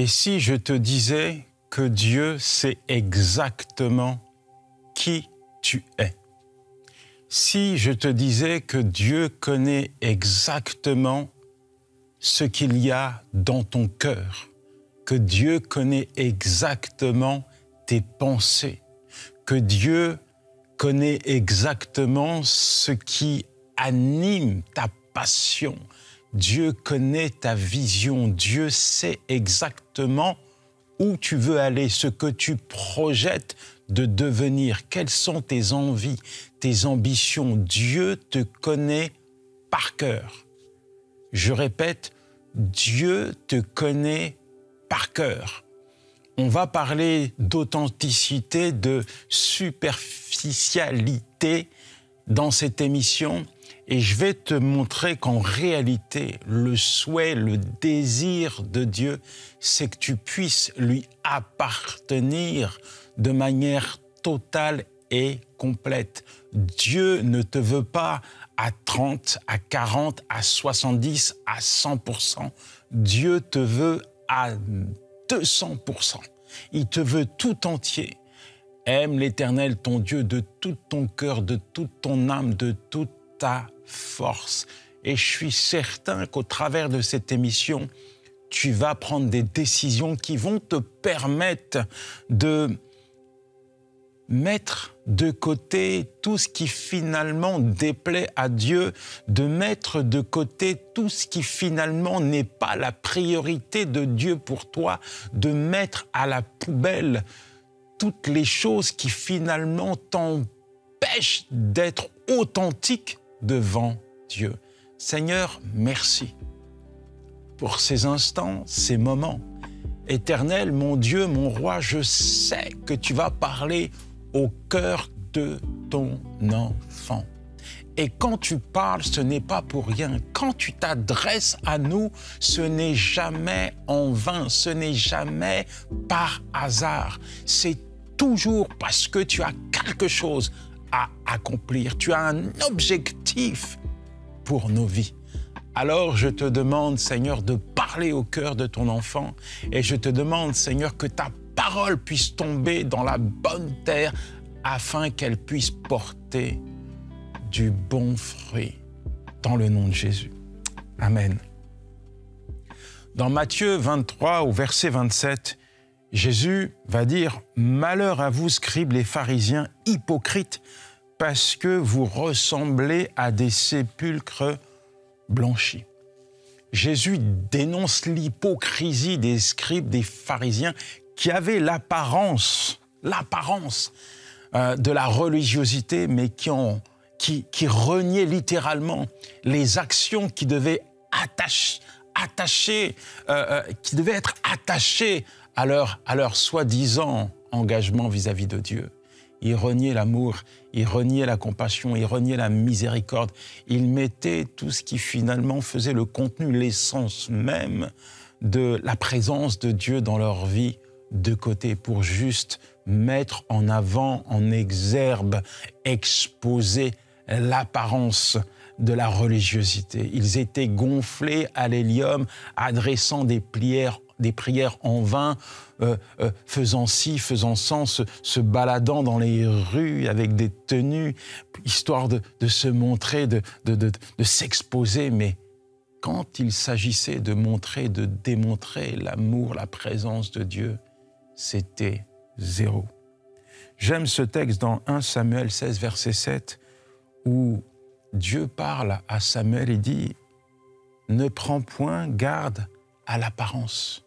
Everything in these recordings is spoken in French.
Et si je te disais que Dieu sait exactement qui tu es? Si je te disais que Dieu connaît exactement ce qu'il y a dans ton cœur, que Dieu connaît exactement tes pensées, que Dieu connaît exactement ce qui anime ta passion, Dieu connaît ta vision, Dieu sait exactement où tu veux aller, ce que tu projettes de devenir, quelles sont tes envies, tes ambitions. Dieu te connaît par cœur. Je répète, Dieu te connaît par cœur. On va parler d'authenticité, de superficialité dans cette émission et je vais te montrer qu'en réalité, le souhait, le désir de Dieu, c'est que tu puisses lui appartenir de manière totale et complète. Dieu ne te veut pas à 30, à 40, à 70, à 100%. Dieu te veut à 200%. Il te veut tout entier. Aime l'Éternel, ton Dieu, de tout ton cœur, de toute ton âme, de toute ta force. Et je suis certain qu'au travers de cette émission, tu vas prendre des décisions qui vont te permettre de mettre de côté tout ce qui finalement déplaît à Dieu, de mettre de côté tout ce qui finalement n'est pas la priorité de Dieu pour toi, de mettre à la poubelle toutes les choses qui finalement t'empêchent d'être authentique devant Dieu. Seigneur, merci pour ces instants, ces moments. Éternel, mon Dieu, mon roi, je sais que tu vas parler au cœur de ton enfant. Et quand tu parles, ce n'est pas pour rien. Quand tu t'adresses à nous, ce n'est jamais en vain, ce n'est jamais par hasard. C'est toujours parce que tu as quelque chose à accomplir. Tu as un objectif pour nos vies. Alors je te demande, Seigneur, de parler au cœur de ton enfant et je te demande, Seigneur, que ta parole puisse tomber dans la bonne terre afin qu'elle puisse porter du bon fruit dans le nom de Jésus. Amen. Dans Matthieu 23 au verset 27, Jésus va dire « Malheur à vous, scribes les pharisiens hypocrites, parce que vous ressemblez à des sépulcres blanchis. » Jésus dénonce l'hypocrisie des scribes, des pharisiens qui avaient l'apparence de la religiosité, mais qui reniaient littéralement les actions qui devaient qui devaient être attachées à leur soi-disant engagement vis-à-vis de Dieu. Ils reniaient l'amour, ils reniaient la compassion, ils reniaient la miséricorde. Ils mettaient tout ce qui finalement faisait le contenu, l'essence même de la présence de Dieu dans leur vie de côté pour juste mettre en avant, en exergue, exposer l'apparence de la religiosité. Ils étaient gonflés à l'hélium, adressant des prières en vain, faisant ci, faisant ça, se baladant dans les rues avec des tenues, histoire de se montrer, de s'exposer. Mais quand il s'agissait de montrer, de démontrer l'amour, la présence de Dieu, c'était zéro. J'aime ce texte dans 1 Samuel 16, verset 7, où Dieu parle à Samuel et dit « Ne prends point garde à l'apparence,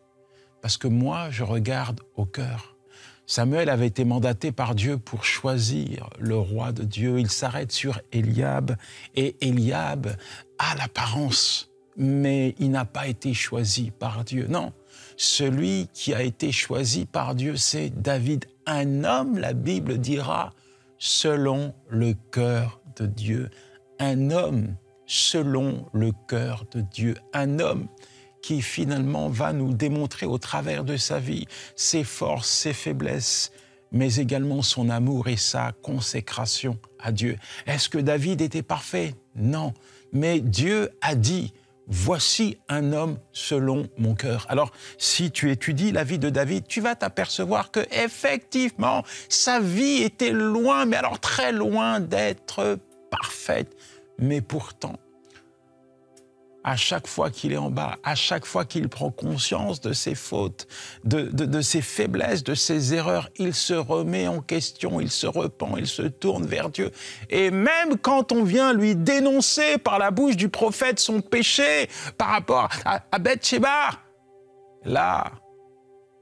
parce que moi, je regarde au cœur. » Samuel avait été mandaté par Dieu pour choisir le roi de Dieu. Il s'arrête sur Eliab, et Eliab a l'apparence, mais il n'a pas été choisi par Dieu. Non, celui qui a été choisi par Dieu, c'est David, un homme, la Bible dira, selon le cœur de Dieu. Un homme selon le cœur de Dieu. Un homme qui finalement va nous démontrer au travers de sa vie ses forces, ses faiblesses, mais également son amour et sa consécration à Dieu. Est-ce que David était parfait? Non. Mais Dieu a dit, voici un homme selon mon cœur. Alors, si tu étudies la vie de David, tu vas t'apercevoir que effectivement, sa vie était loin, mais alors très loin d'être parfaite. Mais pourtant, à chaque fois qu'il est en bas, à chaque fois qu'il prend conscience de ses fautes, de ses faiblesses, de ses erreurs, il se remet en question, il se repent, il se tourne vers Dieu. Et même quand on vient lui dénoncer par la bouche du prophète son péché par rapport à Bathsheba, là,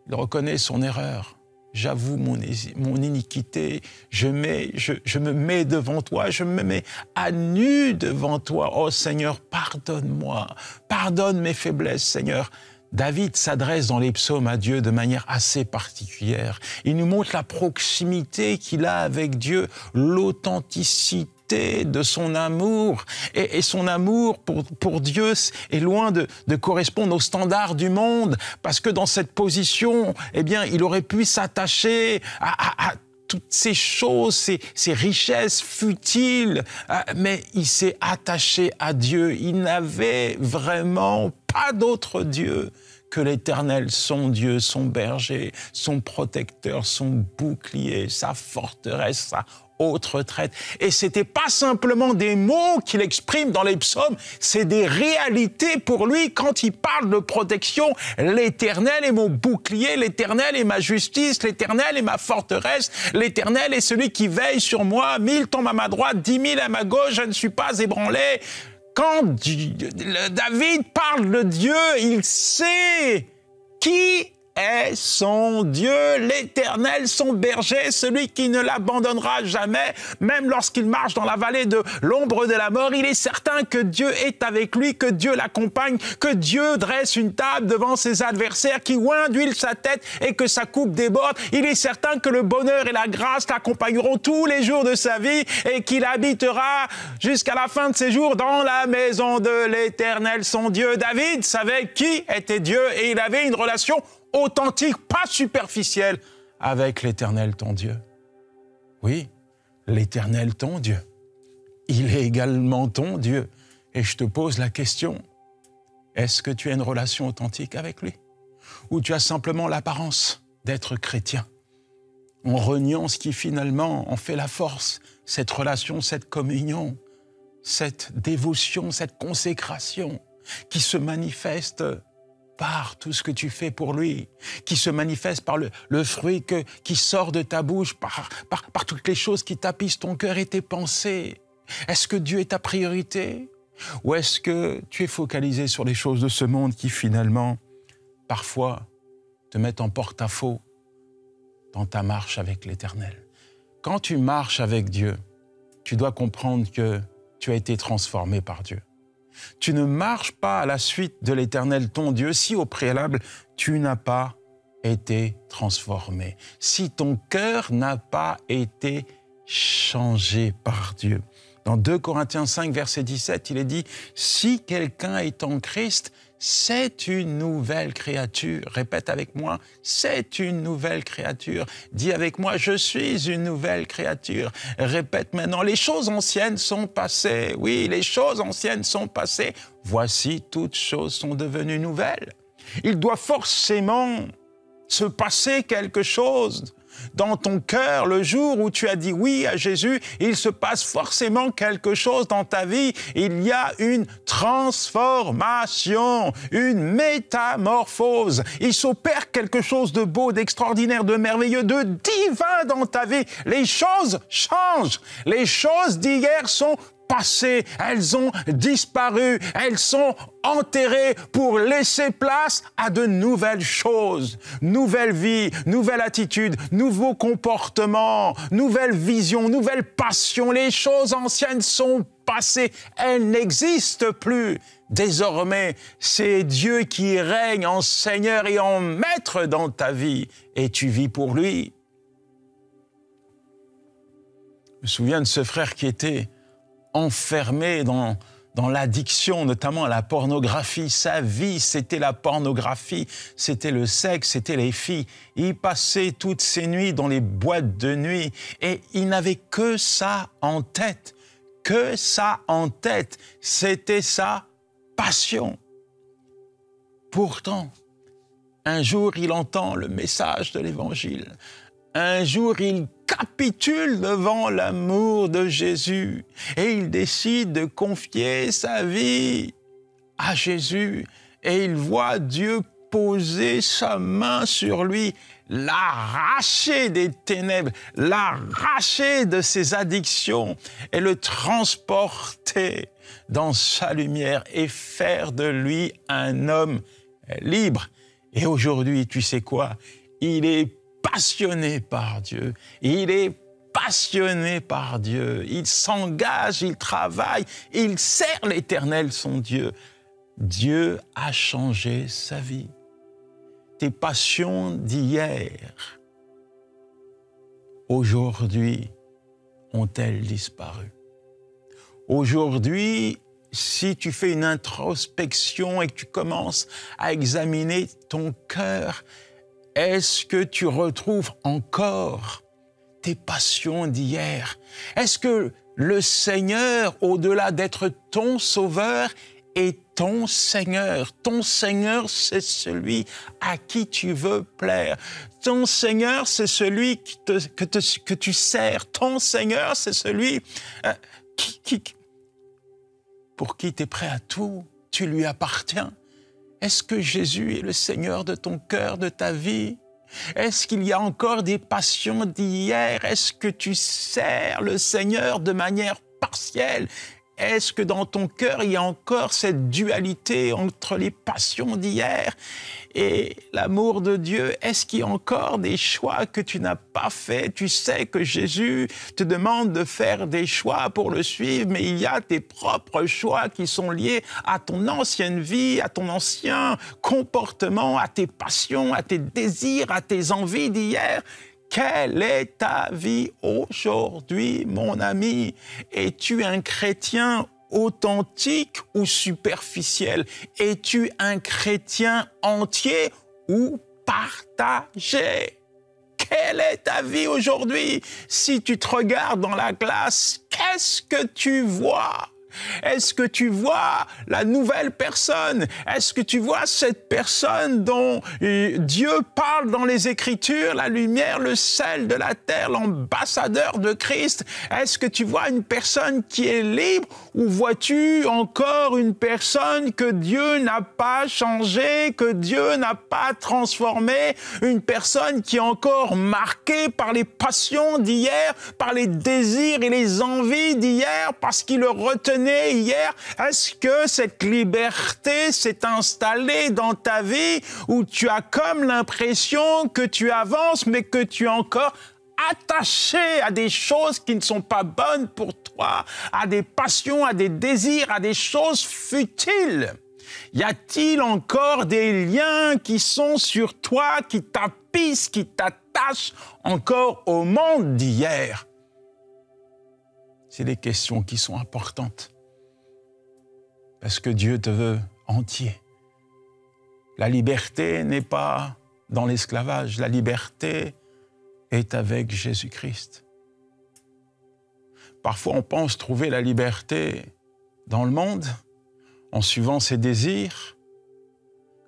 il reconnaît son erreur. J'avoue mon iniquité, je me mets devant toi, je me mets à nu devant toi. Oh Seigneur, pardonne-moi, pardonne mes faiblesses, Seigneur. David s'adresse dans les psaumes à Dieu de manière assez particulière. Il nous montre la proximité qu'il a avec Dieu, l'authenticité de son amour. Et son amour pour Dieu est loin de correspondre aux standards du monde, parce que dans cette position, eh bien, il aurait pu s'attacher à toutes ces choses, ces richesses futiles, mais il s'est attaché à Dieu. Il n'avait vraiment pas d'autre Dieu que l'Éternel, son Dieu, son berger, son protecteur, son bouclier, sa forteresse, sa haute retraite. Et c'était pas simplement des mots qu'il exprime dans les psaumes, c'est des réalités pour lui quand il parle de protection. L'Éternel est mon bouclier, l'Éternel est ma justice, l'Éternel est ma forteresse, l'Éternel est celui qui veille sur moi. 1000 tombent à ma droite, 10 000 à ma gauche, je ne suis pas ébranlé. Quand David parle de Dieu, il sait qui est son Dieu, l'Éternel, son berger, celui qui ne l'abandonnera jamais. Même lorsqu'il marche dans la vallée de l'ombre de la mort, il est certain que Dieu est avec lui, que Dieu l'accompagne, que Dieu dresse une table devant ses adversaires, qui oint d'huile sa tête et que sa coupe déborde. Il est certain que le bonheur et la grâce l'accompagneront tous les jours de sa vie et qu'il habitera jusqu'à la fin de ses jours dans la maison de l'Éternel, son Dieu. David savait qui était Dieu et il avait une relation authentique, pas superficielle, avec l'Éternel, ton Dieu. Oui, l'Éternel, ton Dieu. Il est également ton Dieu. Et je te pose la question, est-ce que tu as une relation authentique avec lui? Ou tu as simplement l'apparence d'être chrétien, en reniant ce qui finalement en fait la force, cette relation, cette communion, cette dévotion, cette consécration qui se manifeste par tout ce que tu fais pour lui, qui se manifeste par le fruit qui sort de ta bouche, par toutes les choses qui tapissent ton cœur et tes pensées. Est-ce que Dieu est ta priorité? Ou est-ce que tu es focalisé sur les choses de ce monde qui finalement, parfois, te mettent en porte-à-faux dans ta marche avec l'Éternel? Quand tu marches avec Dieu, tu dois comprendre que tu as été transformé par Dieu. Tu ne marches pas à la suite de l'Éternel, ton Dieu, si au préalable, tu n'as pas été transformé, si ton cœur n'a pas été changé par Dieu. Dans 2 Corinthiens 5, verset 17, il est dit « Si quelqu'un est en Christ, c'est une nouvelle créature. » Répète avec moi, « C'est une nouvelle créature. » Dis avec moi, « Je suis une nouvelle créature. » Répète maintenant, « Les choses anciennes sont passées. » Oui, les choses anciennes sont passées. Voici, toutes choses sont devenues nouvelles. Il doit forcément se passer quelque chose dans ton cœur. Le jour où tu as dit oui à Jésus, il se passe forcément quelque chose dans ta vie. Il y a une transformation, une métamorphose. Il s'opère quelque chose de beau, d'extraordinaire, de merveilleux, de divin dans ta vie. Les choses changent. Les choses d'hier sont passées, elles ont disparu, elles sont enterrées pour laisser place à de nouvelles choses, nouvelle vie, nouvelle attitude, nouveaux comportements, nouvelles visions, nouvelles passions. Les choses anciennes sont passées, elles n'existent plus. Désormais, c'est Dieu qui règne en Seigneur et en Maître dans ta vie et tu vis pour lui. Je me souviens de ce frère qui était enfermé dans l'addiction, notamment à la pornographie. Sa vie, c'était la pornographie, c'était le sexe, c'était les filles. Il passait toutes ses nuits dans les boîtes de nuit et il n'avait que ça en tête, que ça en tête. C'était sa passion. Pourtant, un jour, il entend le message de l'Évangile. Un jour, il capitule devant l'amour de Jésus et il décide de confier sa vie à Jésus. Et il voit Dieu poser sa main sur lui, l'arracher des ténèbres, l'arracher de ses addictions et le transporter dans sa lumière et faire de lui un homme libre. Et aujourd'hui, tu sais quoi? Il est passionné par Dieu. Il est passionné par Dieu. Il s'engage, il travaille, il sert l'Éternel, son Dieu. Dieu a changé sa vie. Tes passions d'hier, aujourd'hui, ont-elles disparu? Aujourd'hui, si tu fais une introspection et que tu commences à examiner ton cœur, est-ce que tu retrouves encore tes passions d'hier? Est-ce que le Seigneur, au-delà d'être ton Sauveur, est ton Seigneur? Ton Seigneur, c'est celui à qui tu veux plaire. Ton Seigneur, c'est celui que tu sers. Ton Seigneur, c'est celui pour qui tu es prêt à tout. Tu lui appartiens. Est-ce que Jésus est le Seigneur de ton cœur, de ta vie? Est-ce qu'il y a encore des passions d'hier? Est-ce que tu sers le Seigneur de manière partielle? Est-ce que dans ton cœur, il y a encore cette dualité entre les passions d'hier et l'amour de Dieu? Est-ce qu'il y a encore des choix que tu n'as pas faits? Tu sais que Jésus te demande de faire des choix pour le suivre, mais il y a tes propres choix qui sont liés à ton ancienne vie, à ton ancien comportement, à tes passions, à tes désirs, à tes envies d'hier. Quelle est ta vie aujourd'hui, mon ami? Es-tu un chrétien authentique ou superficiel? Es-tu un chrétien entier ou partagé? Quelle est ta vie aujourd'hui? Si tu te regardes dans la glace, qu'est-ce que tu vois? Est-ce que tu vois la nouvelle personne? Est-ce que tu vois cette personne dont Dieu parle dans les Écritures, la lumière, le sel de la terre, l'ambassadeur de Christ? Est-ce que tu vois une personne qui est libre ou vois-tu encore une personne que Dieu n'a pas changée, que Dieu n'a pas transformée, une personne qui est encore marquée par les passions d'hier, par les désirs et les envies d'hier, parce qu'il le retenait hier? Est-ce que cette liberté s'est installée dans ta vie où tu as comme l'impression que tu avances, mais que tu es encore attaché à des choses qui ne sont pas bonnes pour toi, à des passions, à des désirs, à des choses futiles? Y a-t-il encore des liens qui sont sur toi, qui tapissent, qui t'attachent encore au monde d'hier? C'est des questions qui sont importantes. Parce que Dieu te veut entier. La liberté n'est pas dans l'esclavage. La liberté est avec Jésus-Christ. Parfois, on pense trouver la liberté dans le monde, en suivant ses désirs.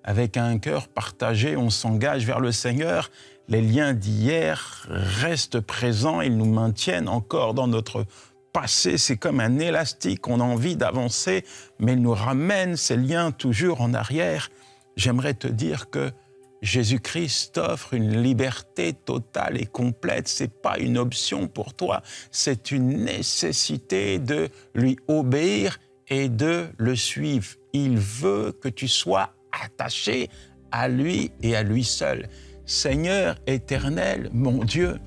Avec un cœur partagé, on s'engage vers le Seigneur. Les liens d'hier restent présents, ils nous maintiennent encore dans notre passé. C'est comme un élastique, on a envie d'avancer, mais il nous ramène ces liens toujours en arrière. J'aimerais te dire que Jésus-Christ t'offre une liberté totale et complète. Ce n'est pas une option pour toi, c'est une nécessité de lui obéir et de le suivre. Il veut que tu sois attaché à lui et à lui seul. Seigneur éternel, mon Dieu,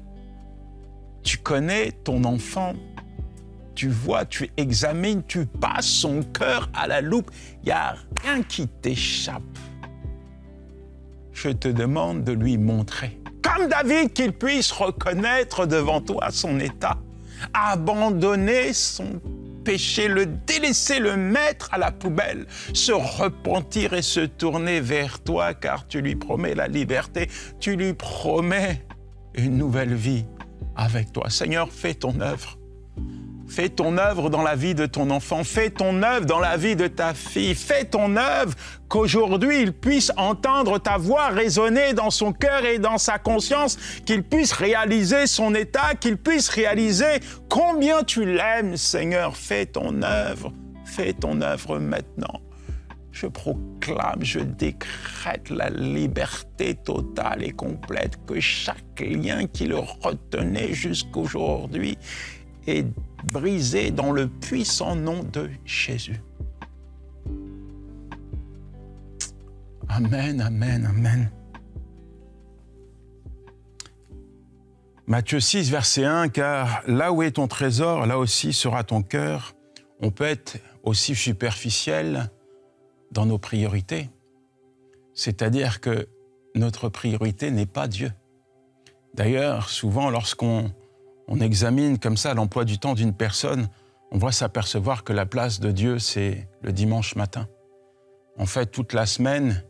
tu connais ton enfant, tu vois, tu examines, tu passes son cœur à la loupe. Il n'y a rien qui t'échappe. Je te demande de lui montrer, comme David, qu'il puisse reconnaître devant toi son état, abandonner son péché, le délaisser, le mettre à la poubelle, se repentir et se tourner vers toi, car tu lui promets la liberté, tu lui promets une nouvelle vie avec toi. Seigneur, fais ton œuvre. Fais ton œuvre dans la vie de ton enfant, fais ton œuvre dans la vie de ta fille, fais ton œuvre qu'aujourd'hui il puisse entendre ta voix résonner dans son cœur et dans sa conscience, qu'il puisse réaliser son état, qu'il puisse réaliser combien tu l'aimes, Seigneur. Fais ton œuvre maintenant. Je proclame, je décrète la liberté totale et complète, que chaque lien qui le retenait jusqu'aujourd'hui est brisé dans le puissant nom de Jésus. Amen, amen, amen. Matthieu 6, verset 1, « Car là où est ton trésor, là aussi sera ton cœur. » On peut être aussi superficiel dans nos priorités. C'est-à-dire que notre priorité n'est pas Dieu. D'ailleurs, souvent, lorsqu'on examine comme ça l'emploi du temps d'une personne, on va s'apercevoir que la place de Dieu, c'est le dimanche matin. En fait, toute la semaine,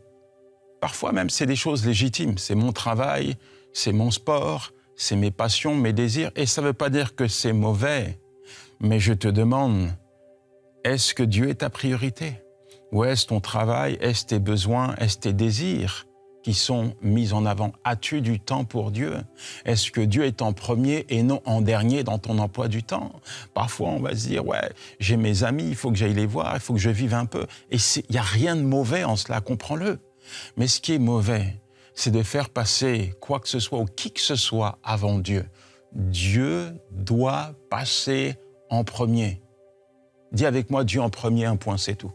parfois même, c'est des choses légitimes. C'est mon travail, c'est mon sport, c'est mes passions, mes désirs. Et ça ne veut pas dire que c'est mauvais. Mais je te demande, est-ce que Dieu est ta priorité? Ou est-ce ton travail, est-ce tes besoins, est-ce tes désirs qui sont mis en avant? As-tu du temps pour Dieu? Est-ce que Dieu est en premier et non en dernier dans ton emploi du temps? Parfois, on va se dire, ouais, j'ai mes amis, il faut que j'aille les voir, il faut que je vive un peu. Et il n'y a rien de mauvais en cela, comprends-le. Mais ce qui est mauvais, c'est de faire passer quoi que ce soit ou qui que ce soit avant Dieu. Dieu doit passer en premier. Dis avec moi, Dieu en premier, un point, c'est tout.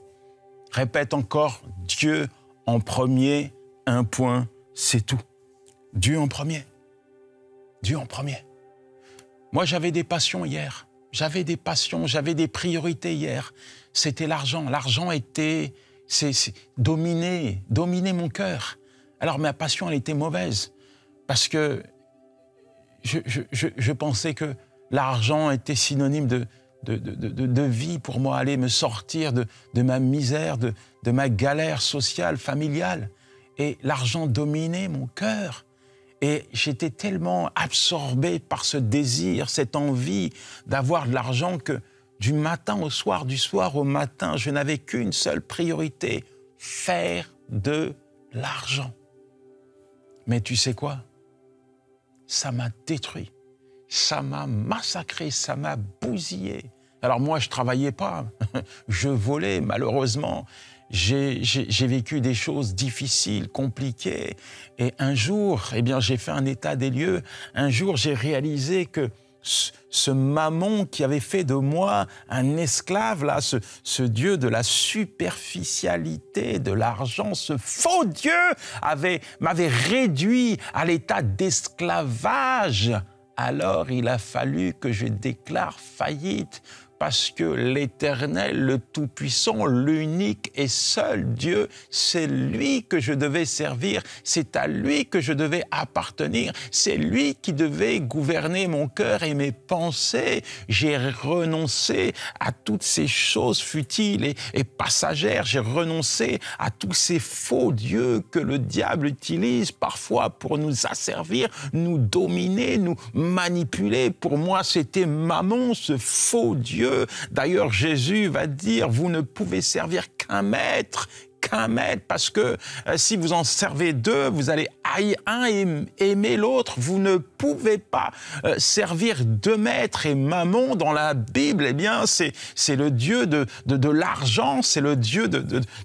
Répète encore, Dieu en premier, un point, c'est tout. Dieu en premier. Dieu en premier. Moi, j'avais des passions hier. J'avais des passions, j'avais des priorités hier. C'était l'argent. L'argent était dominé mon cœur. Alors, ma passion, elle était mauvaise. Parce que je pensais que l'argent était synonyme de vie pour moi, aller me sortir de ma misère, de ma galère sociale, familiale. Et l'argent dominait mon cœur. Et j'étais tellement absorbé par ce désir, cette envie d'avoir de l'argent que du matin au soir, du soir au matin, je n'avais qu'une seule priorité, faire de l'argent. Mais tu sais quoi? Ça m'a détruit. Ça m'a massacré, ça m'a bousillé. Alors moi, je ne travaillais pas, je volais malheureusement. J'ai vécu des choses difficiles, compliquées. Et un jour, j'ai fait un état des lieux. Un jour, j'ai réalisé que ce mammon qui avait fait de moi un esclave, là, ce Dieu de la superficialité, de l'argent, ce faux Dieu m'avait réduit à l'état d'esclavage. Alors il a fallu que je déclare faillite parce que l'Éternel, le Tout-Puissant, l'unique et seul Dieu, c'est lui que je devais servir, c'est à lui que je devais appartenir, c'est lui qui devait gouverner mon cœur et mes pensées. J'ai renoncé à toutes ces choses futiles et passagères, j'ai renoncé à tous ces faux dieux que le diable utilise parfois pour nous asservir, nous dominer, nous manipuler. Pour moi, c'était Mammon, ce faux Dieu. D'ailleurs, Jésus va dire, vous ne pouvez servir qu'un maître, parce que si vous en servez deux, vous allez haïr un et aimer l'autre. Vous ne pouvez pas servir deux maîtres. Et Mammon, dans la Bible, c'est le dieu de l'argent, c'est le dieu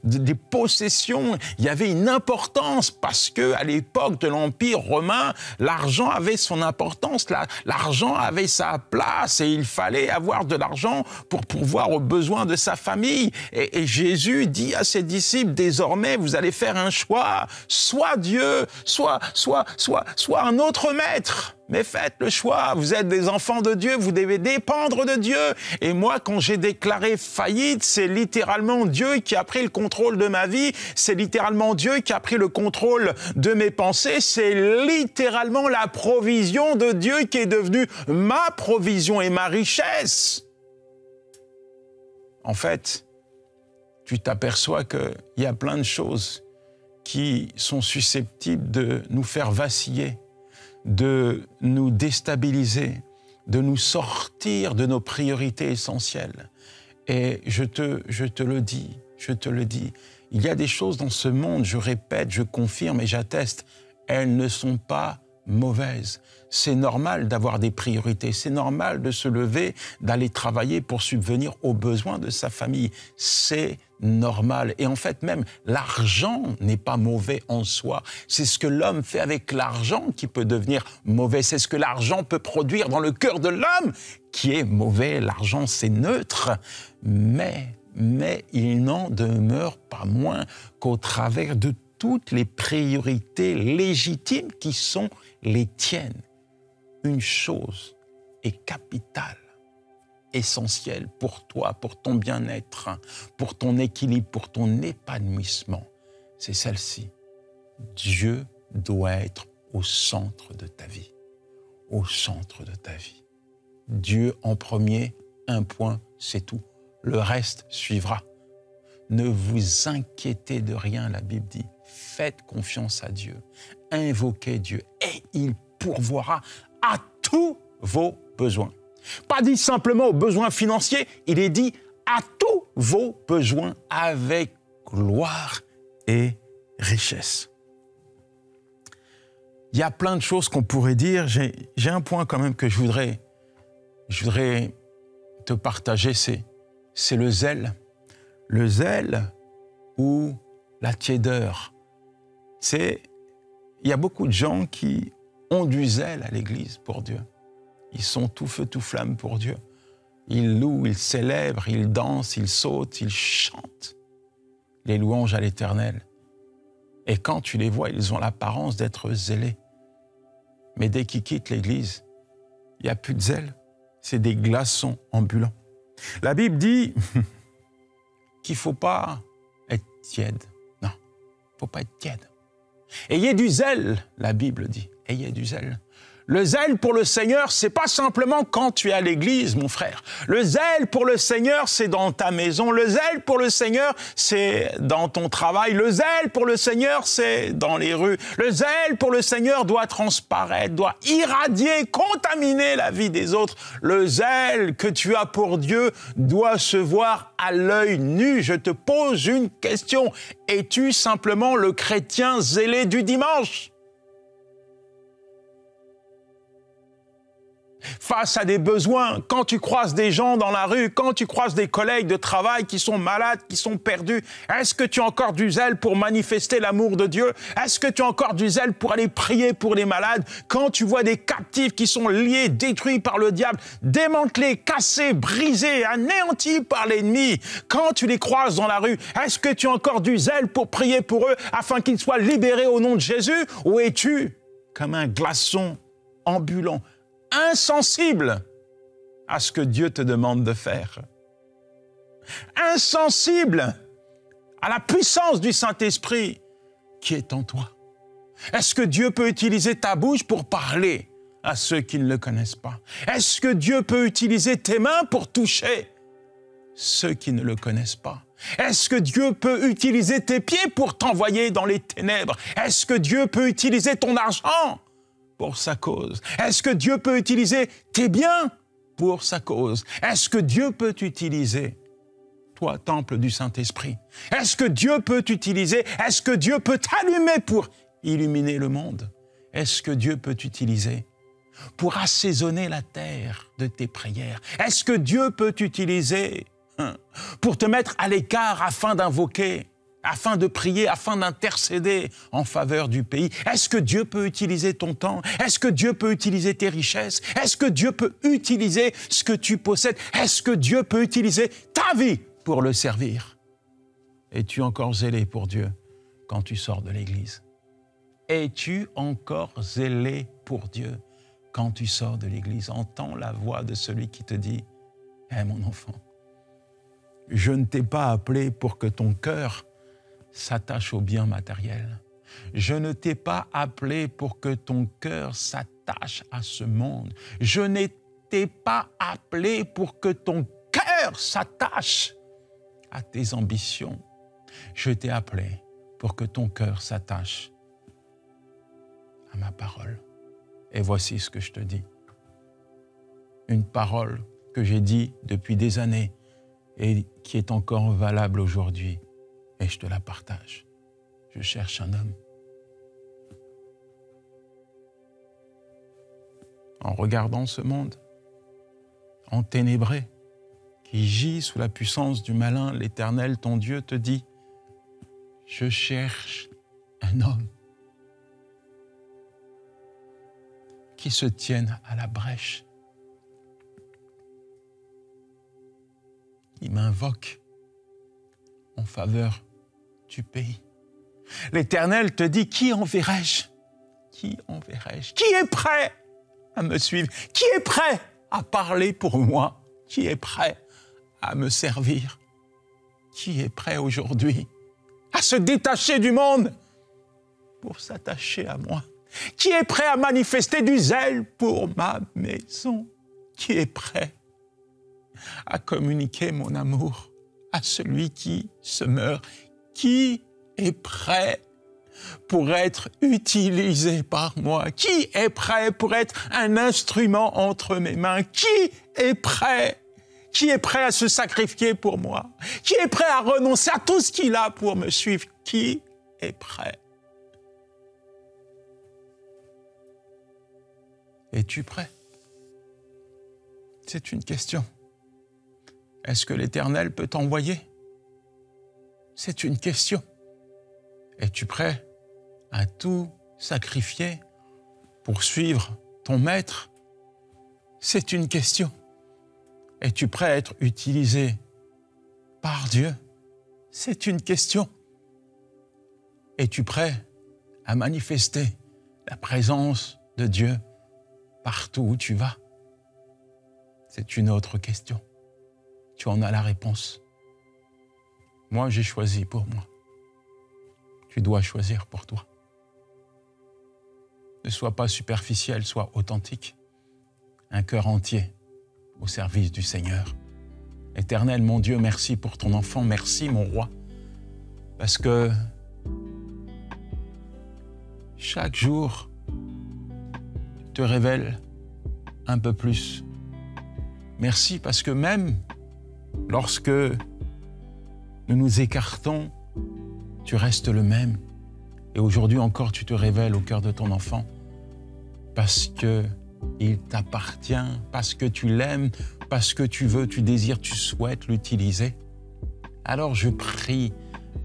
des possessions. Il y avait une importance parce que à l'époque de l'Empire romain, l'argent avait son importance, l'argent avait sa place et il fallait avoir de l'argent pour pourvoir aux besoins de sa famille. Et Jésus dit à ses disciples, désormais, vous allez faire un choix, soit Dieu, soit un autre maître. Mais faites le choix, vous êtes des enfants de Dieu, vous devez dépendre de Dieu. Et moi, quand j'ai déclaré faillite, c'est littéralement Dieu qui a pris le contrôle de ma vie, c'est littéralement Dieu qui a pris le contrôle de mes pensées, c'est littéralement la provision de Dieu qui est devenue ma provision et ma richesse. En fait, tu t'aperçois qu'il y a plein de choses qui sont susceptibles de nous faire vaciller, de nous déstabiliser, de nous sortir de nos priorités essentielles. Et je te le dis, il y a des choses dans ce monde, je répète, je confirme et j'atteste, elles ne sont pas mauvaises. C'est normal d'avoir des priorités, c'est normal de se lever, d'aller travailler pour subvenir aux besoins de sa famille. C'est normal. Et en fait, même, l'argent n'est pas mauvais en soi. C'est ce que l'homme fait avec l'argent qui peut devenir mauvais. C'est ce que l'argent peut produire dans le cœur de l'homme qui est mauvais. L'argent, c'est neutre. Mais il n'en demeure pas moins qu'au travers de toutes les priorités légitimes qui sont les tiennes, une chose est capitale, essentielle pour toi, pour ton bien-être, pour ton équilibre, pour ton épanouissement. C'est celle-ci. Dieu doit être au centre de ta vie. Au centre de ta vie. Dieu en premier, un point, c'est tout. Le reste suivra. Ne vous inquiétez de rien, la Bible dit. Faites confiance à Dieu. Invoquez Dieu et il pourvoira à tous vos besoins. Pas dit simplement aux besoins financiers, il est dit à tous vos besoins avec gloire et richesse. Il y a plein de choses qu'on pourrait dire. J'ai un point quand même que je voudrais te partager, c'est le zèle. Le zèle ou la tiédeur. Il y a beaucoup de gens qui ont du zèle à l'Église pour Dieu. Ils sont tout feu, tout flamme pour Dieu. Ils louent, ils célèbrent, ils dansent, ils sautent, ils chantent les louanges à l'Éternel. Et quand tu les vois, ils ont l'apparence d'être zélés. Mais dès qu'ils quittent l'Église, il n'y a plus de zèle. C'est des glaçons ambulants. La Bible dit qu'il ne faut pas être tiède. Non, il ne faut pas être tiède. Ayez du zèle, la Bible dit. Ayez du zèle. Le zèle pour le Seigneur, c'est pas simplement quand tu es à l'église, mon frère. Le zèle pour le Seigneur, c'est dans ta maison. Le zèle pour le Seigneur, c'est dans ton travail. Le zèle pour le Seigneur, c'est dans les rues. Le zèle pour le Seigneur doit transparaître, doit irradier, contaminer la vie des autres. Le zèle que tu as pour Dieu doit se voir à l'œil nu. Je te pose une question. Es-tu simplement le chrétien zélé du dimanche ? Face à des besoins, quand tu croises des gens dans la rue, quand tu croises des collègues de travail qui sont malades, qui sont perdus, est-ce que tu as encore du zèle pour manifester l'amour de Dieu? Est-ce que tu as encore du zèle pour aller prier pour les malades? Quand tu vois des captifs qui sont liés, détruits par le diable, démantelés, cassés, brisés, anéantis par l'ennemi, quand tu les croises dans la rue, est-ce que tu as encore du zèle pour prier pour eux afin qu'ils soient libérés au nom de Jésus? Ou es-tu comme un glaçon ambulant, insensible à ce que Dieu te demande de faire? Insensible à la puissance du Saint-Esprit qui est en toi. Est-ce que Dieu peut utiliser ta bouche pour parler à ceux qui ne le connaissent pas? Est-ce que Dieu peut utiliser tes mains pour toucher ceux qui ne le connaissent pas? Est-ce que Dieu peut utiliser tes pieds pour t'envoyer dans les ténèbres? Est-ce que Dieu peut utiliser ton argent pour sa cause? Est-ce que Dieu peut utiliser tes biens pour sa cause? Est-ce que Dieu peut t'utiliser, toi, temple du Saint-Esprit? Est-ce que Dieu peut t'utiliser? Est-ce que Dieu peut t'allumer pour illuminer le monde? Est-ce que Dieu peut t'utiliser pour assaisonner la terre de tes prières? Est-ce que Dieu peut t'utiliser pour te mettre à l'écart afin d'invoquer, afin de prier, afin d'intercéder en faveur du pays? Est-ce que Dieu peut utiliser ton temps? Est-ce que Dieu peut utiliser tes richesses? Est-ce que Dieu peut utiliser ce que tu possèdes? Est-ce que Dieu peut utiliser ta vie pour le servir? Es-tu encore zélé pour Dieu quand tu sors de l'Église? Es-tu encore zélé pour Dieu quand tu sors de l'Église? Entends la voix de celui qui te dit « Hé mon enfant, je ne t'ai pas appelé pour que ton cœur s'attache aux biens matériels. Je ne t'ai pas appelé pour que ton cœur s'attache à ce monde. Je ne t'ai pas appelé pour que ton cœur s'attache à tes ambitions. Je t'ai appelé pour que ton cœur s'attache à ma parole. Et voici ce que je te dis. une parole que j'ai dit depuis des années et qui est encore valable aujourd'hui. Et je te la partage. Je cherche un homme. En regardant ce monde enténébré, qui gît sous la puissance du malin, l'Éternel, ton Dieu, te dit, je cherche un homme qui se tienne à la brèche, qui m'invoque en faveur du pays. L'Éternel te dit, qui enverrai-je? Qui enverrai-je? Qui est prêt à me suivre? Qui est prêt à parler pour moi? Qui est prêt à me servir? Qui est prêt aujourd'hui à se détacher du monde pour s'attacher à moi? Qui est prêt à manifester du zèle pour ma maison? Qui est prêt à communiquer mon amour à celui qui se meurt? Qui est prêt pour être utilisé par moi? Qui est prêt pour être un instrument entre mes mains? Qui est prêt? Qui est prêt à se sacrifier pour moi? Qui est prêt à renoncer à tout ce qu'il a pour me suivre? Qui est prêt? Es-tu prêt? C'est une question. Est-ce que l'Éternel peut t'envoyer? C'est une question. Es-tu prêt à tout sacrifier pour suivre ton maître? C'est une question. Es-tu prêt à être utilisé par Dieu? C'est une question. Es-tu prêt à manifester la présence de Dieu partout où tu vas? C'est une autre question. Tu en as la réponse. Moi, j'ai choisi pour moi. Tu dois choisir pour toi. Ne sois pas superficiel, sois authentique. Un cœur entier au service du Seigneur. Éternel, mon Dieu, merci pour ton enfant. Merci, mon roi. Parce que chaque jour, tu te révèles un peu plus. Merci parce que même lorsque nous nous écartons, tu restes le même. Et aujourd'hui encore, tu te révèles au cœur de ton enfant parce qu'il t'appartient, parce que tu l'aimes, parce que tu veux, tu désires, tu souhaites l'utiliser. Alors je prie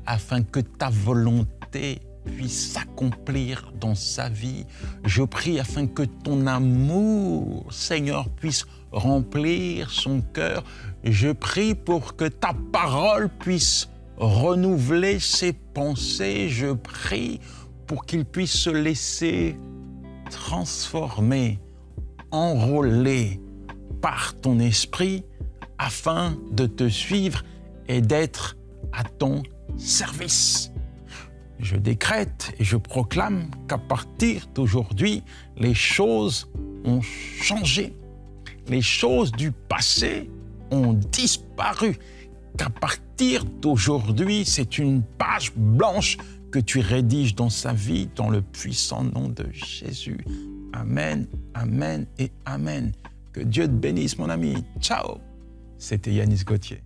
afin que ta volonté puisse s'accomplir dans sa vie. Je prie afin que ton amour, Seigneur, puisse remplir son cœur. Je prie pour que ta parole puisse renouveler ses pensées. Je prie pour qu'il puisse se laisser transformer, enrôler par ton esprit afin de te suivre et d'être à ton service. Je décrète et je proclame qu'à partir d'aujourd'hui, les choses ont changé. Les choses du passé ont disparu. Qu'à partir d'aujourd'hui, c'est une page blanche que tu rédiges dans sa vie, dans le puissant nom de Jésus. Amen, amen et amen. Que Dieu te bénisse, mon ami. Ciao. C'était Yanis Gauthier.